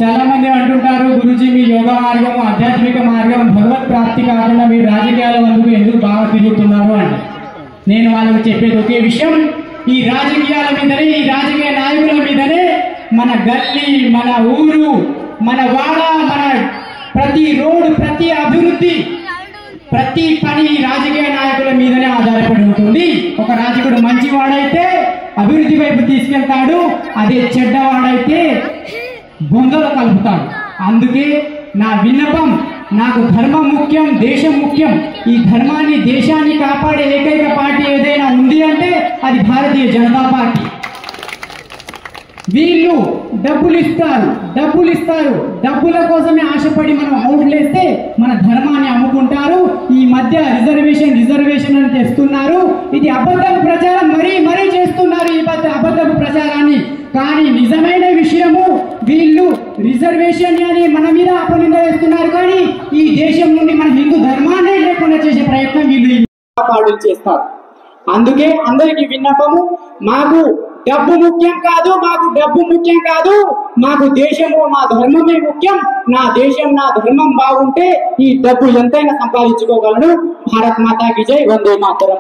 చాలా మంది అంటుంటారు, గురుజీ మీ యోగా మార్గం, ఆధ్యాత్మిక మార్గం, భగవత్ ప్రాప్తి కాకుండా మీరు రాజకీయాల వందుకు ఎందుకు బాగా తిరుగుతున్నారు అని. నేను వాళ్ళకి చెప్పేది ఒకే విషయం, ఈ రాజకీయాల మీదనే, ఈ రాజకీయ నాయకుల మీదనే మన గల్లీ, మన ఊరు, మన వాడ, మన ప్రతి రోడ్డు, ప్రతి అభివృద్ధి, ప్రతి పని రాజకీయ నాయకుల మీదనే ఆధారపడి ఉంటుంది. ఒక రాజకుడు మంచివాడైతే అభివృద్ధి వైపు తీసుకెళ్తాడు, అదే చెడ్డవాడైతే బొందలు కలుపుతాడు. అందుకే నా విన్నపం, నాకు ధర్మం ముఖ్యం, దేశం ముఖ్యం. ఈ ధర్మాన్ని, దేశాన్ని కాపాడే ఏకైక పార్టీ ఏదైనా ఉంది అంటే అది భారతీయ జనతా పార్టీ. వీళ్ళు డబ్బులు ఇస్తారు, డబ్బుల కోసమే ఆశపడి మనం ఓట్లేస్తే మన ధర్మాన్ని అమ్ముకుంటారు. ఈ మధ్య రిజర్వేషన్ అని తెస్తున్నారు. ఇది అబద్ధపు ప్రచారం, మరీ చేస్తున్నారు ఈ అబద్ధపు ప్రచారాన్ని. కానీ నిజమైన విషయము, వీళ్ళు రిజర్వేషన్ అని మన మీద అపనింద వేస్తున్నారు. కానీ ఈ దేశం నుండి మన హిందూ ధర్మాన్ని లేకుండా చేసే ప్రయత్నం వీళ్ళు కాపాడులు చేస్తారు. అందుకే అందరికీ విన్నపము, మాకు డబ్బు ముఖ్యం కాదు, మాకు దేశము, నా ధర్మమే ముఖ్యం. నా దేశం, నా ధర్మం బాగుంటే ఈ డబ్బు ఎంతైనా సంపాదించుకోగలను. భారత్ మాతాకి జై, వందే మాతరం.